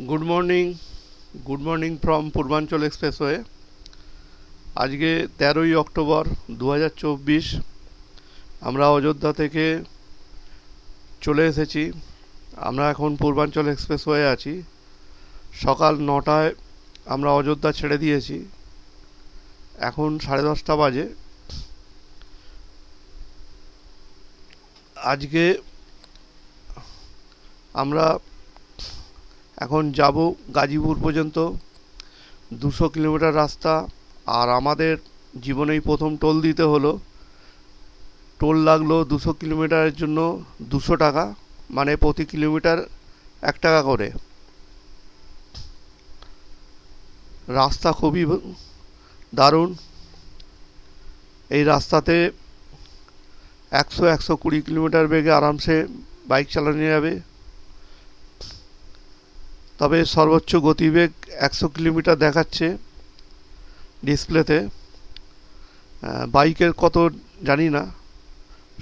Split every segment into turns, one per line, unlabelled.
Good morning from পূর্বাঞ্চল expressway. আজকে 13ই October 2024। আমরা অযোধ্যা থেকে চলে এসেছি। আমরা এখন পূর্বাঞ্চল এক্সপ্রেসওয়ে আছি। সকাল 9টায় আমরা অযোধ্যা ছেড়ে দিয়েছি। এখন 10:30 বাজে। আজকে আমরা এখন যাব গাজীপুর পর্যন্ত, 200 কিলোমিটার রাস্তা। আর আমাদের জীবনেই প্রথম টোল দিতে হলো। টোল লাগলো 200 কিলোমিটারের জন্য 200 টাকা, মানে প্রতি কিলোমিটার 1 টাকা করে। রাস্তা খুবই দারুণ। এই রাস্তাতে 100-120 কিলোমিটার বেগে আরামসে বাইক চালানো যাবে। তবে সর্বোচ্চ গতিবেগ 100 কিলোমিটার দেখাচ্ছে ডিসপ্লেতে। বাইকের কত জানি না,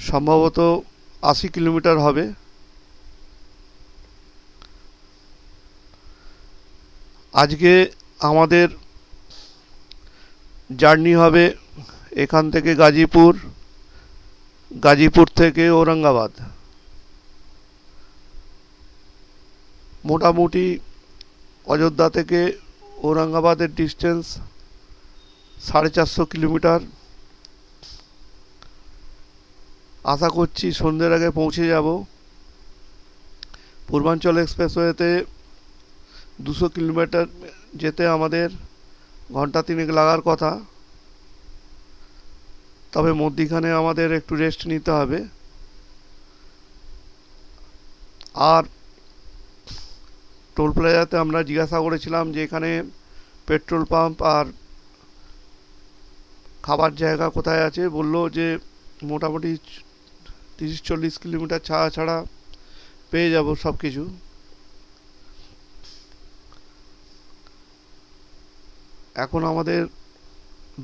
সম্ভবত 80 কিলোমিটার হবে। আজকে আমাদের জার্নি হবে এখান থেকে গাজীপুর, গাজীপুর থেকে ঔরঙ্গাবাদ। মোটামুটি অযোধ্যা থেকে ঔরঙ্গাবাদের ডিস্টেন্স 450 কিলোমিটার। আশা করছি সন্ধ্যের আগে পৌঁছে যাব। পূর্বাঞ্চল এক্সপ্রেসওয়েতে 200 কিলোমিটার যেতে আমাদের ঘন্টা 3 লাগার কথা। তবে মধ্যিখানে আমাদের একটু রেস্ট নিতে হবে। আর টোল প্লাজাতে আমরা জিজ্ঞাসা করেছিলাম যে এখানে পেট্রোল পাম্প আর খাবার জায়গা কোথায় আছে। বললো যে মোটামুটি 30-40 কিলোমিটার ছাড়া ছাড়া পেয়ে যাব সব কিছু। এখন আমাদের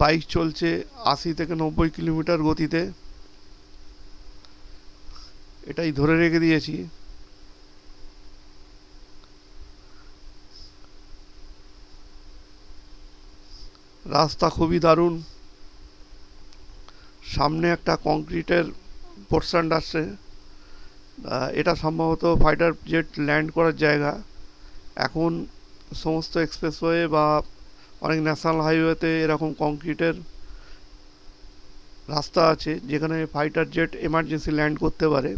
বাইক চলছে 80 থেকে 90 কিলোমিটার গতিতে। এটাই ধরে রেখে দিয়েছি। রাস্তা খুবই দারুণ। সামনে একটা কংক্রিটের পোর্শন আসছে। এটা সম্ভবত ফাইটার জেট ল্যান্ড করার জায়গা। এখন সমস্ত এক্সপ্রেসওয়ে বা অনেক ন্যাশনাল হাইওয়েতে এরকম কংক্রিটের রাস্তা আছে যেখানে ফাইটার জেট এমার্জেন্সি ল্যান্ড করতে পারে।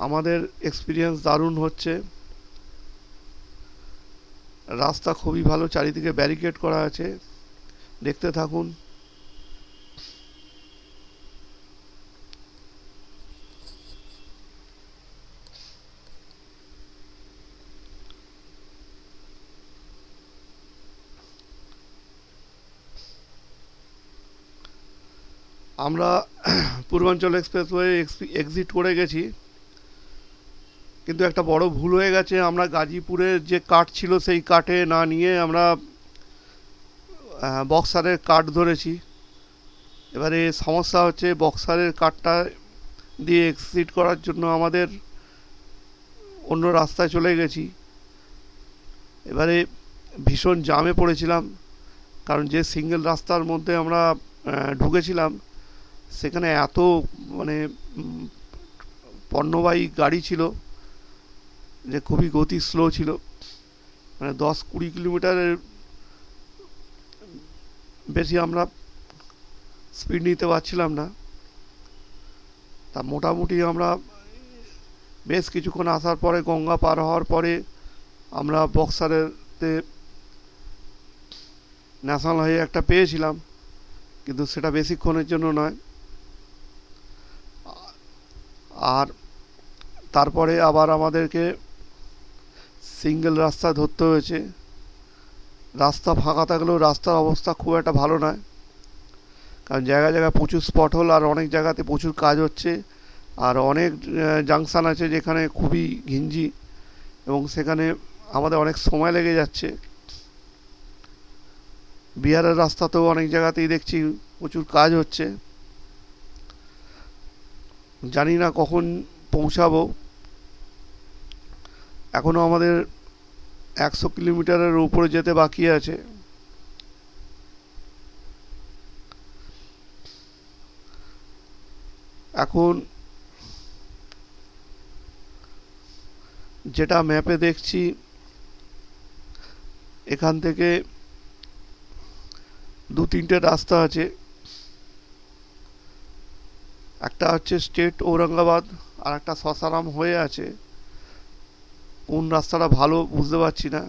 আমাদের এক্সপিরিয়েন্স দারুণ হচ্ছে। রাস্তা খুবই ভালো, চারিদিকে ব্যারিকেড করা আছে। দেখতে থাকুন। আমরা পূর্বাঞ্চল এক্সপ্রেসওয়ে এক্সিট করে গেছি, কিন্তু একটা বড় ভুল হয়ে গেছে। আমরা গাজীপুরের যে কাট ছিল সেই কাটে না নিয়ে আমরা বক্সারের কাট ধরেছি। এবারে সমস্যা হচ্ছে, বক্সারের কাটটা দিয়ে এক্সিট করার জন্য আমাদের অন্য রাস্তায় চলে গেছি। এবারে ভীষণ জামে পড়েছিলাম, কারণ যে সিঙ্গেল রাস্তার মধ্যে আমরা ঢুকেছিলাম সেখানে এত মানে পণ্যবাহী গাড়ি ছিল যে খুবই গতি স্লো ছিল। মানে 10-20 কিলোমিটারের বেশি আমরা স্পিড নিতে পারছিলাম না। তা মোটামুটি আমরা বেশ কিছুক্ষণ আসার পরে, গঙ্গা পার হওয়ার পরে আমরা বক্সারেতে ন্যাশনাল হাইওয়ে একটা পেয়েছিলাম, কিন্তু সেটা বেশিক্ষণের জন্য নয়। আর তারপরে আবার আমাদেরকে সিঙ্গেল রাস্তা ধরতে হয়েছে। রাস্তা ফাঁকা থাকলেও রাস্তার অবস্থা খুব একটা ভালো নয়, কারণ জায়গায় জায়গায় প্রচুর স্পট হোল, আর অনেক জায়গাতে প্রচুর কাজ হচ্ছে। আর অনেক জাংশন আছে যেখানে খুবই ঘিঞ্জি, এবং সেখানে আমাদের অনেক সময় লেগে যাচ্ছে। বিহারের রাস্তাতেও অনেক জায়গাতেই দেখছি প্রচুর কাজ হচ্ছে। জানি না কখন পৌঁছাবো। এখনো আমাদের 100 কিলোমিটারের উপরে যেতে বাকি আছে। এখন যেটা ম্যাপে দেখছি, এখান থেকে 2-3টে রাস্তা আছে। একটা হচ্ছে স্টেট ঔরঙ্গাবাদ, আর একটা সাসারাম হয়ে আছে। কোন রাস্তাটা ভালো বুঝতে পারছি না।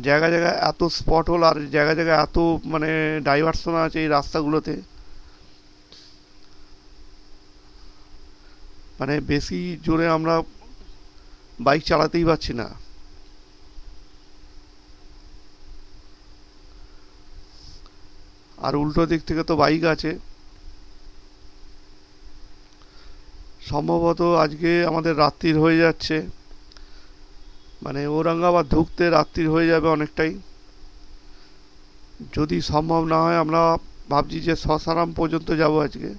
জায়গায় জায়গায় এত স্পট হোল আর জায়গায় জায়গায় এত মানে ডাইভারশন আছে এই রাস্তাগুলোতে, মানে বেশি জোরে আমরা বাইক চালাতেই পারছি না। আর উল্টো দিক থেকে তো বাইক আছে। সম্ভবত আজকে আমাদের রাত্রির হয়ে যাচ্ছে, মানে ঔরঙ্গাবাদ ঢুকতে রাত্রির হয়ে যাবে অনেকটাই। যদি সম্ভব না হয় আমরা ভাবছি যে সাসারাম পর্যন্ত যাব আজকে।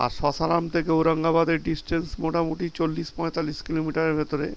আর সাসারাম থেকে ঔরঙ্গাবাদের ডিস্টেন্স মোটামুটি 40-45 কিলোমিটারের ভেতরে।